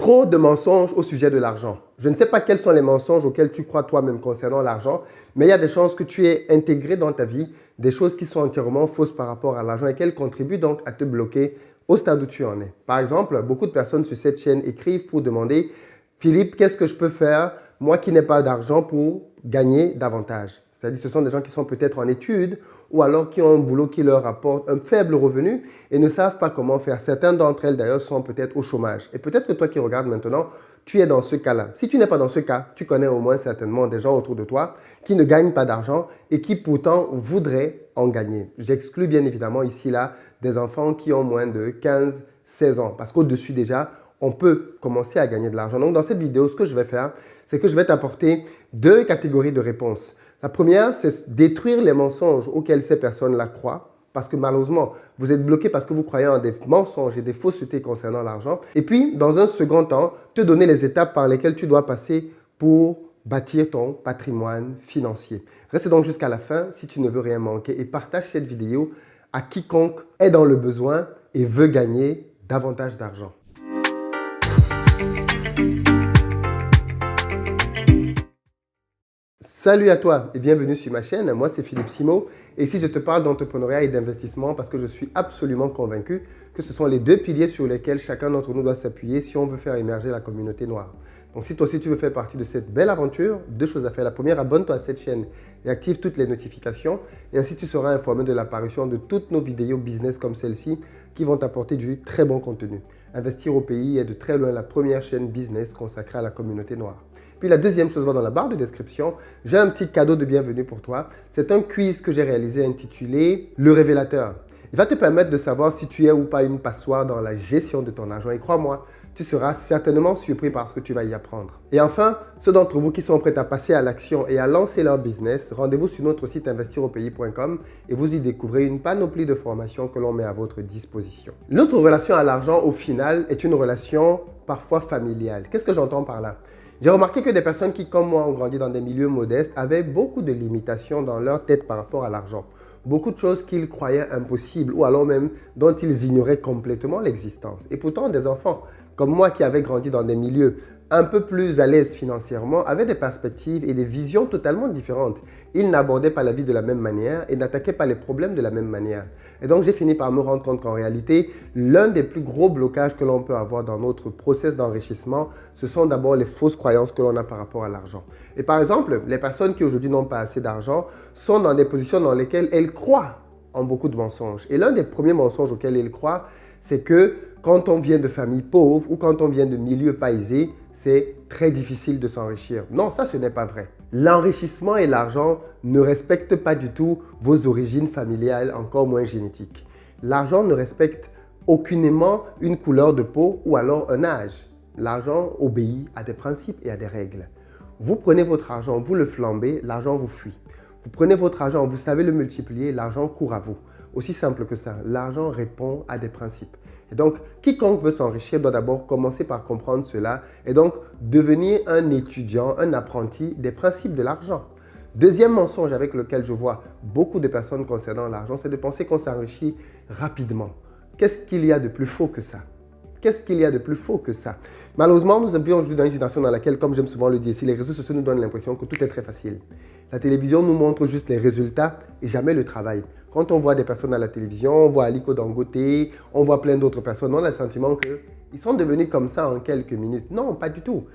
Trop de mensonges au sujet de l'argent. Je ne sais pas quels sont les mensonges auxquels tu crois toi-même concernant l'argent, mais il y a des chances que tu aies intégré dans ta vie des choses qui sont entièrement fausses par rapport à l'argent et qu'elles contribuent donc à te bloquer au stade où tu en es. Par exemple, beaucoup de personnes sur cette chaîne écrivent pour demander « Philippe, qu'est-ce que je peux faire, moi qui n'ai pas d'argent, pour gagner davantage ?» C'est-à-dire que ce sont des gens qui sont peut-être en études ou alors qui ont un boulot qui leur apporte un faible revenu et ne savent pas comment faire. Certains d'entre elles d'ailleurs sont peut-être au chômage. Et peut-être que toi qui regardes maintenant, tu es dans ce cas-là. Si tu n'es pas dans ce cas, tu connais au moins certainement des gens autour de toi qui ne gagnent pas d'argent et qui pourtant voudraient en gagner. J'exclus bien évidemment ici là des enfants qui ont moins de 15-16 ans parce qu'au-dessus déjà, on peut commencer à gagner de l'argent. Donc dans cette vidéo, ce que je vais faire, c'est que je vais t'apporter deux catégories de réponses. La première, c'est détruire les mensonges auxquels ces personnes-là croient, parce que malheureusement, vous êtes bloqué parce que vous croyez en des mensonges et des faussetés concernant l'argent. Et puis, dans un second temps, te donner les étapes par lesquelles tu dois passer pour bâtir ton patrimoine financier. Reste donc jusqu'à la fin si tu ne veux rien manquer et partage cette vidéo à quiconque est dans le besoin et veut gagner davantage d'argent. Salut à toi et bienvenue sur ma chaîne. Moi, c'est Philippe Simo et ici, je te parle d'entrepreneuriat et d'investissement parce que je suis absolument convaincu que ce sont les deux piliers sur lesquels chacun d'entre nous doit s'appuyer si on veut faire émerger la communauté noire. Donc, si toi aussi tu veux faire partie de cette belle aventure, deux choses à faire. La première, abonne-toi à cette chaîne et active toutes les notifications et ainsi tu seras informé de l'apparition de toutes nos vidéos business comme celle-ci qui vont t'apporter du très bon contenu. Investir au pays est de très loin la première chaîne business consacrée à la communauté noire. Puis la deuxième chose, va dans la barre de description, j'ai un petit cadeau de bienvenue pour toi. C'est un quiz que j'ai réalisé intitulé « Le révélateur ». Il va te permettre de savoir si tu es ou pas une passoire dans la gestion de ton argent. Et crois-moi, tu seras certainement surpris par ce que tu vas y apprendre. Et enfin, ceux d'entre vous qui sont prêts à passer à l'action et à lancer leur business, rendez-vous sur notre site investiraupayis.com et vous y découvrez une panoplie de formations que l'on met à votre disposition. Notre relation à l'argent, au final, est une relation parfois familiale. Qu'est-ce que j'entends par là ? J'ai remarqué que des personnes qui, comme moi, ont grandi dans des milieux modestes, avaient beaucoup de limitations dans leur tête par rapport à l'argent. Beaucoup de choses qu'ils croyaient impossibles ou alors même dont ils ignoraient complètement l'existence. Et pourtant, des enfants comme moi qui avaient grandi dans des milieux un peu plus à l'aise financièrement avaient des perspectives et des visions totalement différentes. Ils n'abordaient pas la vie de la même manière et n'attaquaient pas les problèmes de la même manière. Et donc, j'ai fini par me rendre compte qu'en réalité, l'un des plus gros blocages que l'on peut avoir dans notre process d'enrichissement, ce sont d'abord les fausses croyances que l'on a par rapport à l'argent. Et par exemple, les personnes qui aujourd'hui n'ont pas assez d'argent sont dans des positions dans lesquelles elles croient en beaucoup de mensonges. Et l'un des premiers mensonges auxquels elles croient, c'est que quand on vient de familles pauvres ou quand on vient de milieux pas aisés, c'est très difficile de s'enrichir. Non, ça, ce n'est pas vrai. L'enrichissement et l'argent ne respectent pas du tout vos origines familiales, encore moins génétiques. L'argent ne respecte aucunement une couleur de peau ou alors un âge. L'argent obéit à des principes et à des règles. Vous prenez votre argent, vous le flambez, l'argent vous fuit. Vous prenez votre argent, vous savez le multiplier, l'argent court à vous. Aussi simple que ça, l'argent répond à des principes. Et donc, quiconque veut s'enrichir doit d'abord commencer par comprendre cela et donc devenir un étudiant, un apprenti des principes de l'argent. Deuxième mensonge avec lequel je vois beaucoup de personnes concernant l'argent, c'est de penser qu'on s'enrichit rapidement. Qu'est-ce qu'il y a de plus faux que ça? Qu'est-ce qu'il y a de plus faux que ça? Malheureusement, nous vivons aujourd'hui dans une génération dans laquelle, comme j'aime souvent le dire ici, les réseaux sociaux nous donnent l'impression que tout est très facile. La télévision nous montre juste les résultats et jamais le travail. Quand on voit des personnes à la télévision, on voit Aliko Dangote, on voit plein d'autres personnes, on a le sentiment qu'ils sont devenus comme ça en quelques minutes. Non, pas du tout.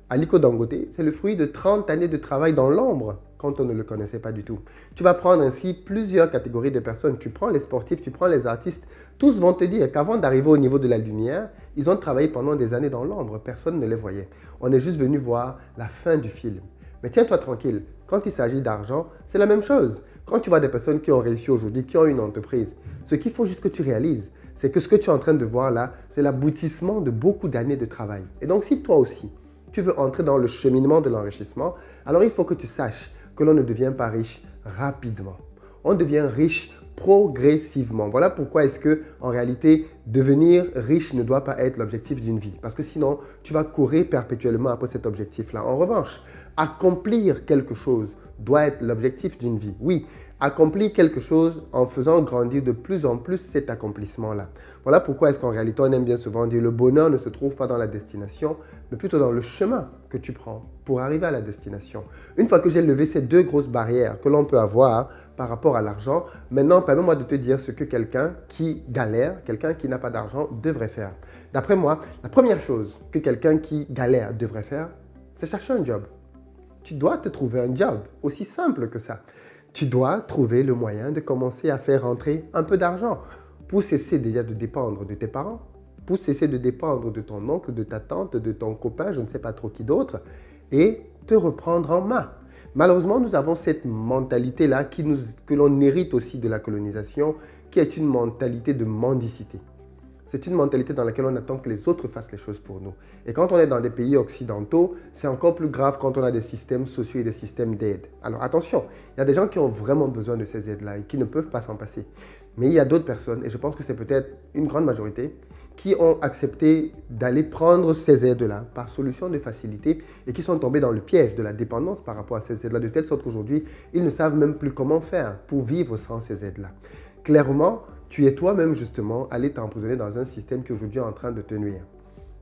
Aliko Dangote, c'est le fruit de 30 années de travail dans l'ombre quand on ne le connaissait pas du tout. Tu vas prendre ainsi plusieurs catégories de personnes. Tu prends les sportifs, tu prends les artistes. Tous vont te dire qu'avant d'arriver au niveau de la lumière, ils ont travaillé pendant des années dans l'ombre. Personne ne les voyait. On est juste venu voir la fin du film. Mais tiens-toi tranquille, quand il s'agit d'argent, c'est la même chose. Quand tu vois des personnes qui ont réussi aujourd'hui, qui ont une entreprise, ce qu'il faut juste que tu réalises, c'est que ce que tu es en train de voir là, c'est l'aboutissement de beaucoup d'années de travail. Et donc, si toi aussi, tu veux entrer dans le cheminement de l'enrichissement, alors il faut que tu saches que l'on ne devient pas riche rapidement. On devient riche progressivement. Voilà pourquoi est-ce que, en réalité, devenir riche ne doit pas être l'objectif d'une vie. Parce que sinon, tu vas courir perpétuellement après cet objectif-là. En revanche, accomplir quelque chose doit être l'objectif d'une vie. Oui, accomplir quelque chose en faisant grandir de plus en plus cet accomplissement-là. Voilà pourquoi est-ce qu'en réalité, on aime bien souvent dire le bonheur ne se trouve pas dans la destination, mais plutôt dans le chemin que tu prends pour arriver à la destination. Une fois que j'ai levé ces deux grosses barrières que l'on peut avoir par rapport à l'argent, maintenant, permets-moi de te dire ce que quelqu'un qui galère, quelqu'un qui n'a pas d'argent devrait faire. D'après moi, la première chose que quelqu'un qui galère devrait faire, c'est chercher un job. Tu dois te trouver un job, aussi simple que ça. Tu dois trouver le moyen de commencer à faire rentrer un peu d'argent pour cesser déjà de dépendre de tes parents, pour cesser de dépendre de ton oncle, de ta tante, de ton copain, je ne sais pas trop qui d'autre, et te reprendre en main. Malheureusement, nous avons cette mentalité-là que l'on hérite aussi de la colonisation, qui est une mentalité de mendicité. C'est une mentalité dans laquelle on attend que les autres fassent les choses pour nous. Et quand on est dans des pays occidentaux, c'est encore plus grave quand on a des systèmes sociaux et des systèmes d'aide. Alors attention, il y a des gens qui ont vraiment besoin de ces aides-là et qui ne peuvent pas s'en passer. Mais il y a d'autres personnes, et je pense que c'est peut-être une grande majorité, qui ont accepté d'aller prendre ces aides-là par solution de facilité et qui sont tombés dans le piège de la dépendance par rapport à ces aides-là, de telle sorte qu'aujourd'hui, ils ne savent même plus comment faire pour vivre sans ces aides-là. Clairement, tu es toi-même justement allé t'emprisonner dans un système qui aujourd'hui est en train de te nuire.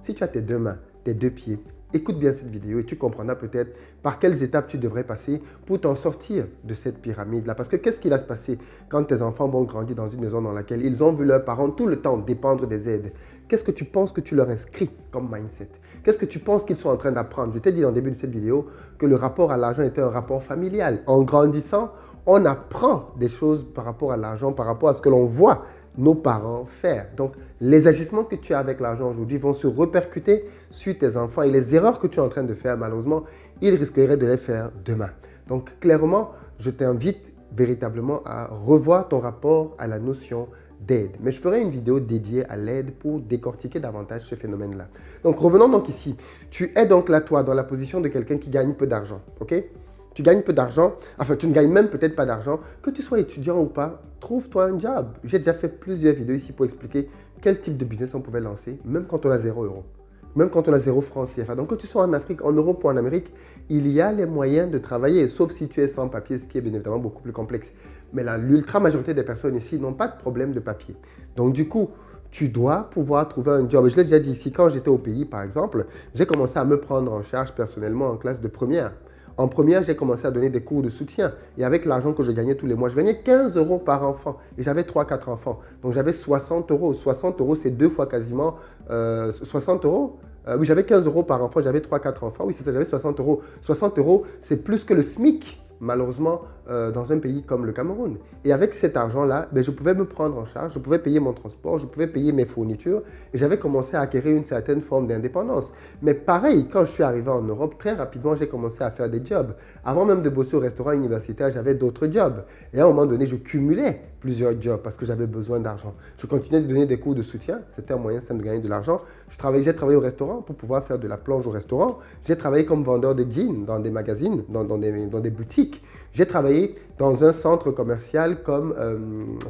Si tu as tes deux mains, tes deux pieds, écoute bien cette vidéo et tu comprendras peut-être par quelles étapes tu devrais passer pour t'en sortir de cette pyramide-là. Parce que qu'est-ce qui va se passer quand tes enfants vont grandir dans une maison dans laquelle ils ont vu leurs parents tout le temps dépendre des aides? Qu'est-ce que tu penses que tu leur inscris comme mindset? Qu'est-ce que tu penses qu'ils sont en train d'apprendre? Je t'ai dit en début de cette vidéo que le rapport à l'argent était un rapport familial. En grandissant, on apprend des choses par rapport à l'argent, par rapport à ce que l'on voit nos parents faire. Donc, les agissements que tu as avec l'argent aujourd'hui vont se répercuter sur tes enfants et les erreurs que tu es en train de faire, malheureusement, ils risqueraient de les faire demain. Donc, clairement, je t'invite véritablement à revoir ton rapport à la notion d'aide. Mais je ferai une vidéo dédiée à l'aide pour décortiquer davantage ce phénomène-là. Donc, revenons donc ici. Tu es donc là, toi, dans la position de quelqu'un qui gagne peu d'argent, ok? Tu gagnes peu d'argent, enfin tu ne gagnes même peut-être pas d'argent, que tu sois étudiant ou pas, trouve-toi un job. J'ai déjà fait plusieurs vidéos ici pour expliquer quel type de business on pouvait lancer, même quand on a 0 €, même quand on a 0 francs CFA. Donc que tu sois en Afrique, en Europe ou en Amérique, il y a les moyens de travailler, sauf si tu es sans papier, ce qui est bien évidemment beaucoup plus complexe. Mais l'ultra majorité des personnes ici n'ont pas de problème de papier. Donc du coup, tu dois pouvoir trouver un job. Je l'ai déjà dit ici, quand j'étais au pays par exemple, j'ai commencé à me prendre en charge personnellement en classe de première. En première, j'ai commencé à donner des cours de soutien. Et avec l'argent que je gagnais tous les mois, je gagnais 15 € par enfant. Et j'avais 3-4 enfants. Donc j'avais 60 €. 60 €, c'est deux fois quasiment 60 €. Oui, j'avais 15 € par enfant, j'avais 3-4 enfants. Oui, c'est ça, j'avais 60 €. 60 €, c'est plus que le SMIC, malheureusement, dans un pays comme le Cameroun. Et avec cet argent-là, je pouvais me prendre en charge, je pouvais payer mon transport, je pouvais payer mes fournitures et j'avais commencé à acquérir une certaine forme d'indépendance. Mais pareil, quand je suis arrivé en Europe, très rapidement, j'ai commencé à faire des jobs. Avant même de bosser au restaurant universitaire, j'avais d'autres jobs. Et à un moment donné, je cumulais plusieurs jobs parce que j'avais besoin d'argent. Je continuais de donner des cours de soutien, c'était un moyen simple de gagner de l'argent. J'ai travaillé au restaurant pour pouvoir faire de la plonge au restaurant. J'ai travaillé comme vendeur de jeans dans des magazines, dans des boutiques. J'ai travaillé dans un centre commercial comme,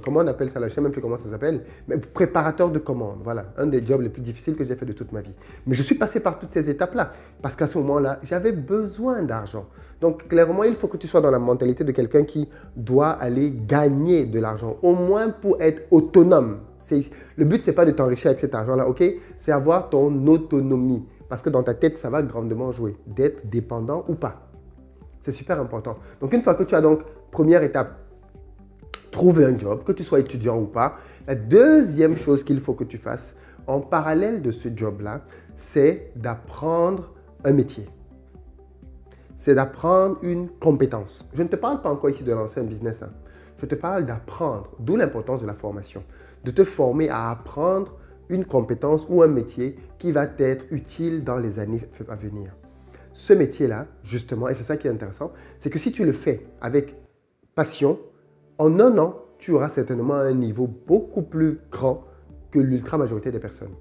comment on appelle ça, je ne sais même plus comment ça s'appelle, mais préparateur de commandes. Voilà, un des jobs les plus difficiles que j'ai fait de toute ma vie. Mais je suis passé par toutes ces étapes-là, parce qu'à ce moment-là, j'avais besoin d'argent. Donc, clairement, il faut que tu sois dans la mentalité de quelqu'un qui doit aller gagner de l'argent, au moins pour être autonome. Le but, ce n'est pas de t'enrichir avec cet argent-là, ok? C'est avoir ton autonomie, parce que dans ta tête, ça va grandement jouer, d'être dépendant ou pas. C'est super important. Donc, une fois que tu as donc, première étape, trouver un job, que tu sois étudiant ou pas, la deuxième chose qu'il faut que tu fasses en parallèle de ce job-là, c'est d'apprendre un métier. C'est d'apprendre une compétence. Je ne te parle pas encore ici de lancer un business. Hein. Je te parle d'apprendre, d'où l'importance de la formation. De te former à apprendre une compétence ou un métier qui va t'être utile dans les années à venir. Ce métier-là, justement, et c'est ça qui est intéressant, c'est que si tu le fais avec passion, en un an, tu auras certainement un niveau beaucoup plus grand que l'ultra majorité des personnes.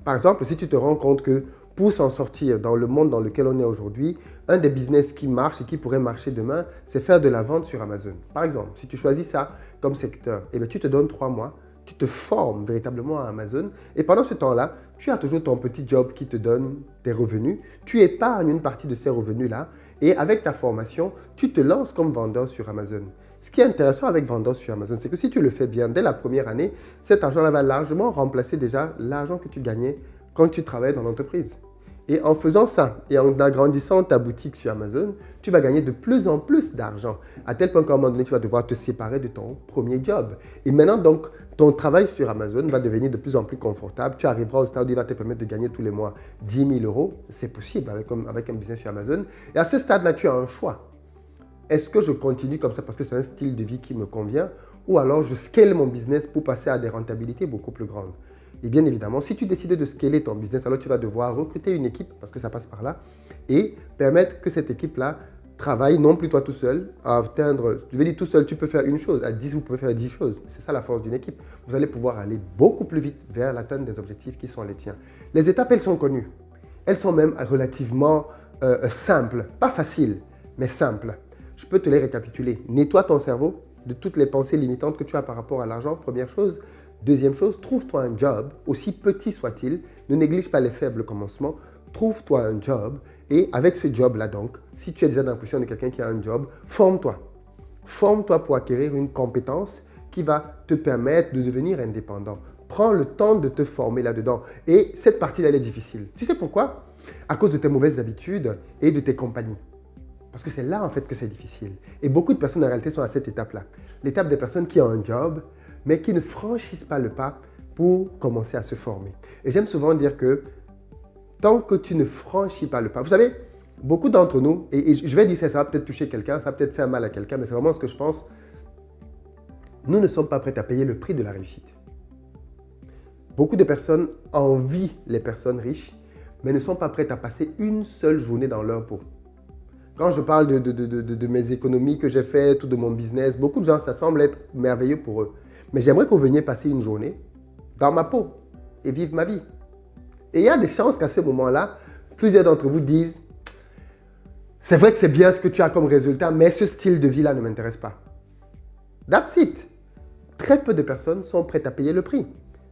Par exemple, si tu te rends compte que pour s'en sortir dans le monde dans lequel on est aujourd'hui, un des business qui marche et qui pourrait marcher demain, c'est faire de la vente sur Amazon. Par exemple, si tu choisis ça comme secteur, tu te donnes 3 mois, tu te formes véritablement à Amazon et pendant ce temps-là, tu as toujours ton petit job qui te donne tes revenus. Tu épargnes une partie de ces revenus-là et avec ta formation, tu te lances comme vendeur sur Amazon. Ce qui est intéressant avec vendeur sur Amazon, c'est que si tu le fais bien, dès la première année, cet argent-là va largement remplacer déjà l'argent que tu gagnais quand tu travaillais dans l'entreprise. Et en faisant ça, et en agrandissant ta boutique sur Amazon, tu vas gagner de plus en plus d'argent, à tel point qu'à un moment donné, tu vas devoir te séparer de ton premier job. Et maintenant, donc, ton travail sur Amazon va devenir de plus en plus confortable. Tu arriveras au stade où il va te permettre de gagner tous les mois 10 000 euros. C'est possible avec un business sur Amazon. Et à ce stade-là, tu as un choix. Est-ce que je continue comme ça parce que c'est un style de vie qui me convient, ou alors je scale mon business pour passer à des rentabilités beaucoup plus grandes? Et bien évidemment, si tu décides de scaler ton business, alors tu vas devoir recruter une équipe, parce que ça passe par là, et permettre que cette équipe-là travaille, non plus toi tout seul, à atteindre, je veux dire tout seul, tu peux faire une chose, à 10, vous pouvez faire 10 choses. C'est ça la force d'une équipe. Vous allez pouvoir aller beaucoup plus vite vers l'atteinte des objectifs qui sont les tiens. Les étapes, elles sont connues. Elles sont même relativement simples, pas faciles, mais simples. Je peux te les récapituler. Nettoie ton cerveau de toutes les pensées limitantes que tu as par rapport à l'argent, première chose. Deuxième chose, trouve-toi un job, aussi petit soit-il, ne néglige pas les faibles commencements, trouve-toi un job et avec ce job-là donc, si tu es déjà dans la position de quelqu'un qui a un job, forme-toi. Forme-toi pour acquérir une compétence qui va te permettre de devenir indépendant. Prends le temps de te former là-dedans et cette partie-là, elle est difficile. Tu sais pourquoi? À cause de tes mauvaises habitudes et de tes compagnies. Parce que c'est là en fait que c'est difficile. Et beaucoup de personnes en réalité sont à cette étape-là. L'étape des personnes qui ont un job, mais qui ne franchissent pas le pas pour commencer à se former. Et j'aime souvent dire que tant que tu ne franchis pas le pas, vous savez, beaucoup d'entre nous, et je vais dire ça, ça va peut-être toucher quelqu'un, ça va peut-être faire mal à quelqu'un, mais c'est vraiment ce que je pense, nous ne sommes pas prêts à payer le prix de la réussite. Beaucoup de personnes envient les personnes riches, mais ne sont pas prêtes à passer une seule journée dans leur peau. Quand je parle de mes économies que j'ai faites ou de mon business, beaucoup de gens, ça semble être merveilleux pour eux. Mais j'aimerais que vous veniez passer une journée dans ma peau et vivre ma vie. Et il y a des chances qu'à ce moment-là, plusieurs d'entre vous disent « C'est vrai que c'est bien ce que tu as comme résultat, mais ce style de vie-là ne m'intéresse pas. » That's it. Très peu de personnes sont prêtes à payer le prix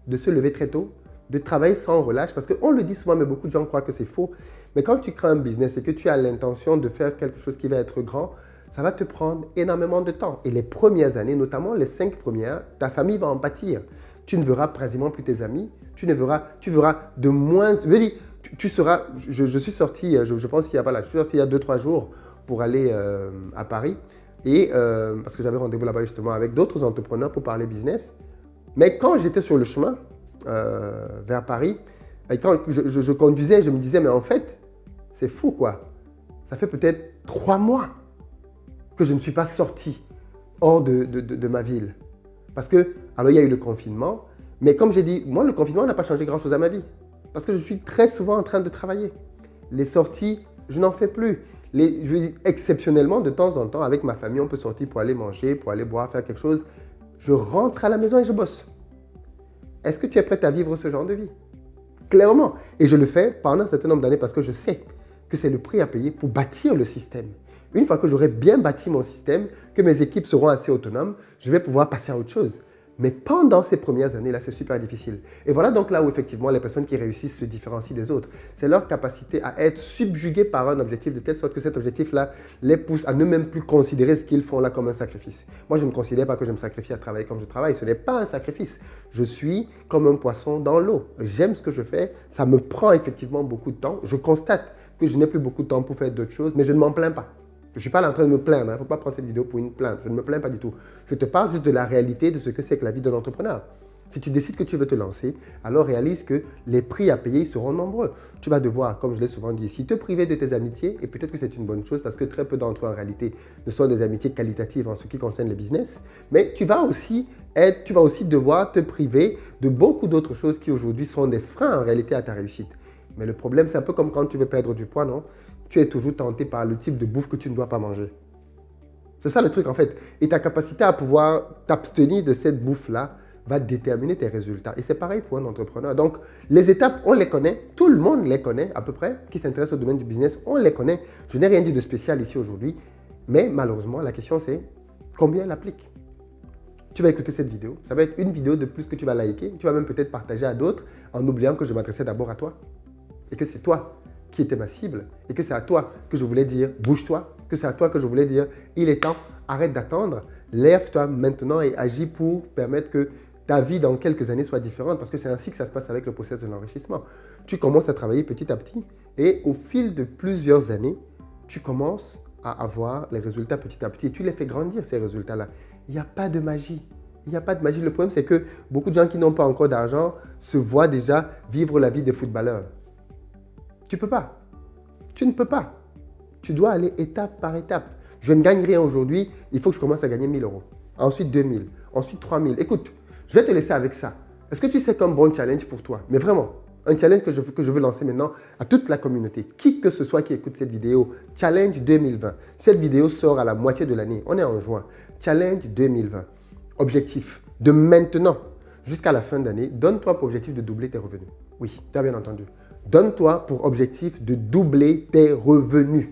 de se lever très tôt, de travailler sans relâche, parce qu'on le dit souvent, mais beaucoup de gens croient que c'est faux. Mais quand tu crées un business et que tu as l'intention de faire quelque chose qui va être grand, ça va te prendre énormément de temps. Et les premières années, notamment les 5 premières, ta famille va en pâtir. Tu ne verras quasiment plus tes amis. Tu verras de moins... Je veux dire, tu seras... Je suis sorti, je pense qu'il y a, voilà, je suis sorti il y a 2-3 jours pour aller à Paris. Et parce que j'avais rendez-vous là-bas justement avec d'autres entrepreneurs pour parler business. Mais quand j'étais sur le chemin vers Paris, et quand je conduisais, je me disais, mais en fait, c'est fou quoi. Ça fait peut-être 3 mois que je ne suis pas sorti hors de ma ville. Parce que, alors il y a eu le confinement, mais comme j'ai dit, moi le confinement n'a pas changé grand-chose à ma vie. Parce que je suis très souvent en train de travailler. Les sorties, je n'en fais plus. Je veux dire, exceptionnellement, de temps en temps, avec ma famille, on peut sortir pour aller manger, pour aller boire, faire quelque chose. Je rentre à la maison et je bosse. Est-ce que tu es prête à vivre ce genre de vie? Clairement. Et je le fais pendant un certain nombre d'années parce que je sais que c'est le prix à payer pour bâtir le système. Une fois que j'aurai bien bâti mon système, que mes équipes seront assez autonomes, je vais pouvoir passer à autre chose. Mais pendant ces premières années-là, c'est super difficile. Et voilà donc là où effectivement les personnes qui réussissent se différencient des autres. C'est leur capacité à être subjuguées par un objectif de telle sorte que cet objectif-là les pousse à ne même plus considérer ce qu'ils font là comme un sacrifice. Moi, je ne considère pas que je me sacrifie à travailler comme je travaille. Ce n'est pas un sacrifice. Je suis comme un poisson dans l'eau. J'aime ce que je fais. Ça me prend effectivement beaucoup de temps. Je constate que je n'ai plus beaucoup de temps pour faire d'autres choses, mais je ne m'en plains pas. Je ne suis pas là en train de me plaindre, il ne faut pas prendre cette vidéo pour une plainte. Je ne me plains pas du tout. Je te parle juste de la réalité de ce que c'est que la vie d'un entrepreneur. Si tu décides que tu veux te lancer, alors réalise que les prix à payer seront nombreux. Tu vas devoir, comme je l'ai souvent dit ici, te priver de tes amitiés, et peut-être que c'est une bonne chose parce que très peu d'entre eux en réalité ne sont des amitiés qualitatives en ce qui concerne les business, mais tu vas aussi devoir te priver de beaucoup d'autres choses qui aujourd'hui sont des freins en réalité à ta réussite. Mais le problème, c'est un peu comme quand tu veux perdre du poids, non? Tu es toujours tenté par le type de bouffe que tu ne dois pas manger. C'est ça le truc en fait. Et ta capacité à pouvoir t'abstenir de cette bouffe-là va déterminer tes résultats. Et c'est pareil pour un entrepreneur. Donc, les étapes, on les connaît. Tout le monde les connaît à peu près, qui s'intéresse au domaine du business. On les connaît. Je n'ai rien dit de spécial ici aujourd'hui. Mais malheureusement, la question c'est combien elle applique? Tu vas écouter cette vidéo. Ça va être une vidéo de plus que tu vas liker. Tu vas même peut-être partager à d'autres en oubliant que je m'adressais d'abord à toi. Et que c'est toi qui était ma cible et que c'est à toi que je voulais dire bouge-toi, que c'est à toi que je voulais dire il est temps, arrête d'attendre Lève-toi maintenant et agis pour permettre que ta vie dans quelques années soit différente parce que c'est ainsi que ça se passe avec le processus de l'enrichissement. Tu commences à travailler petit à petit et au fil de plusieurs années, tu commences à avoir les résultats petit à petit et tu les fais grandir, ces résultats-là. Il n'y a pas de magie. Il n'y a pas de magie. Le problème, c'est que beaucoup de gens qui n'ont pas encore d'argent se voient déjà vivre la vie des footballeurs. Tu ne peux pas. Tu ne peux pas. Tu dois aller étape par étape. Je ne gagne rien aujourd'hui, il faut que je commence à gagner 1 000 euros. Ensuite 2 000, ensuite 3 000. Écoute, je vais te laisser avec ça. Est-ce que tu sais qu'un bon challenge pour toi, mais vraiment, un challenge que je veux lancer maintenant à toute la communauté, qui que ce soit qui écoute cette vidéo, Challenge 2020. Cette vidéo sort à la moitié de l'année, on est en juin. Challenge 2020. Objectif, de maintenant jusqu'à la fin d'année, donne-toi pour objectif de doubler tes revenus. Oui, tu as bien entendu. Donne-toi pour objectif de doubler tes revenus.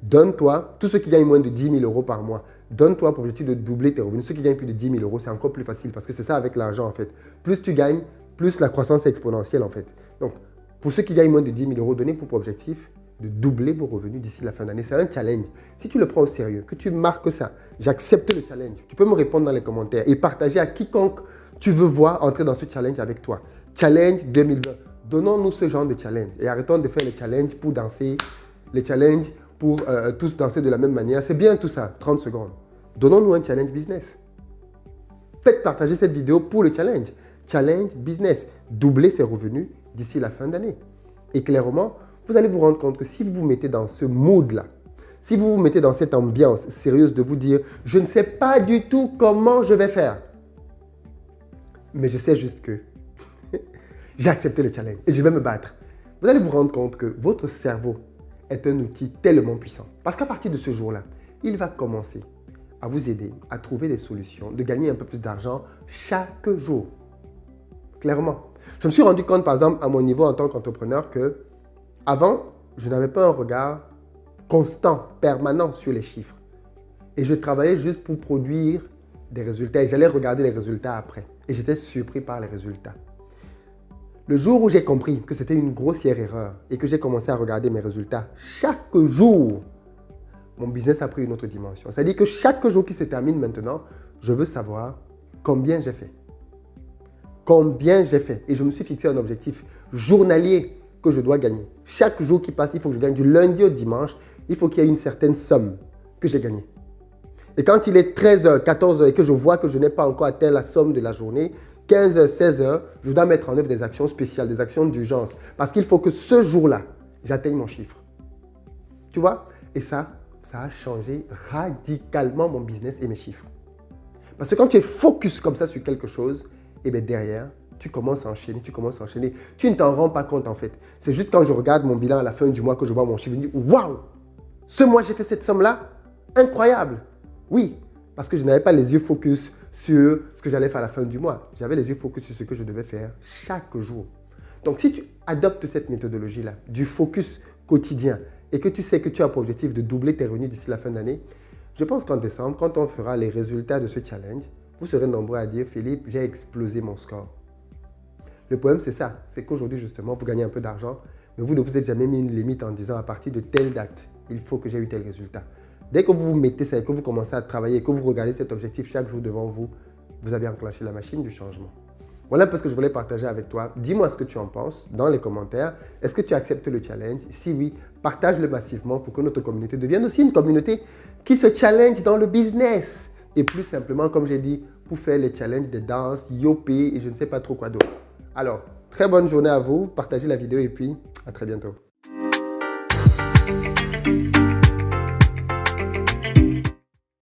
Donne-toi, tous ceux qui gagnent moins de 10 000 euros par mois, donne-toi pour objectif de doubler tes revenus. Ceux qui gagnent plus de 10 000 euros, c'est encore plus facile parce que c'est ça avec l'argent en fait. Plus tu gagnes, plus la croissance est exponentielle en fait. Donc, pour ceux qui gagnent moins de 10 000 euros, donnez-vous pour objectif de doubler vos revenus d'ici la fin d'année. C'est un challenge. Si tu le prends au sérieux, que tu marques ça, j'accepte le challenge. Tu peux me répondre dans les commentaires et partager à quiconque tu veux voir entrer dans ce challenge avec toi. Challenge 2020. Donnons-nous ce genre de challenge et arrêtons de faire les challenges pour danser, les challenges pour tous danser de la même manière. C'est bien tout ça, 30 secondes. Donnons-nous un challenge business. Faites partager cette vidéo pour le challenge. Challenge business. Doubler ses revenus d'ici la fin d'année. Et clairement, vous allez vous rendre compte que si vous vous mettez dans ce mood-là, si vous vous mettez dans cette ambiance sérieuse de vous dire « Je ne sais pas du tout comment je vais faire, mais je sais juste que j'ai accepté le challenge et je vais me battre. » Vous allez vous rendre compte que votre cerveau est un outil tellement puissant. Parce qu'à partir de ce jour-là, il va commencer à vous aider à trouver des solutions, de gagner un peu plus d'argent chaque jour. Clairement. Je me suis rendu compte, par exemple, à mon niveau en tant qu'entrepreneur, que avant, je n'avais pas un regard constant, permanent sur les chiffres. Et je travaillais juste pour produire des résultats et j'allais regarder les résultats après. Et j'étais surpris par les résultats. Le jour où j'ai compris que c'était une grossière erreur et que j'ai commencé à regarder mes résultats chaque jour, mon business a pris une autre dimension. C'est-à-dire que chaque jour qui se termine maintenant, je veux savoir combien j'ai fait. Combien j'ai fait. Et je me suis fixé un objectif journalier que je dois gagner. Chaque jour qui passe, il faut que je gagne du lundi au dimanche. Il faut qu'il y ait une certaine somme que j'ai gagnée. Et quand il est 13h, 14h et que je vois que je n'ai pas encore atteint la somme de la journée, 15h, 16h, je dois mettre en œuvre des actions spéciales, des actions d'urgence. Parce qu'il faut que ce jour-là, j'atteigne mon chiffre. Tu vois? Et ça a changé radicalement mon business et mes chiffres. Parce que quand tu es focus comme ça sur quelque chose, et bien derrière, tu commences à enchaîner, tu commences à enchaîner. Tu ne t'en rends pas compte en fait. C'est juste quand je regarde mon bilan à la fin du mois que je vois mon chiffre, je me dis « Waouh! Ce mois, j'ai fait cette somme-là? Incroyable! » Oui, parce que je n'avais pas les yeux focus sur ce que j'allais faire à la fin du mois. J'avais les yeux focus sur ce que je devais faire chaque jour. Donc, si tu adoptes cette méthodologie-là, du focus quotidien, et que tu sais que tu as pour objectif de doubler tes revenus d'ici la fin d'année, je pense qu'en décembre, quand on fera les résultats de ce challenge, vous serez nombreux à dire « Philippe, j'ai explosé mon score. » Le problème, c'est ça. C'est qu'aujourd'hui, justement, vous gagnez un peu d'argent, mais vous ne vous êtes jamais mis une limite en disant à partir de telle date, il faut que j'ai eu tel résultat. Dès que vous vous mettez ça et que vous commencez à travailler et que vous regardez cet objectif chaque jour devant vous, vous avez enclenché la machine du changement. Voilà un peu ce que je voulais partager avec toi. Dis-moi ce que tu en penses dans les commentaires. Est-ce que tu acceptes le challenge? Si oui, partage-le massivement pour que notre communauté devienne aussi une communauté qui se challenge dans le business. Et plus simplement, comme j'ai dit, pour faire les challenges de danse, yopé et je ne sais pas trop quoi d'autre. Alors, très bonne journée à vous. Partagez la vidéo et puis à très bientôt.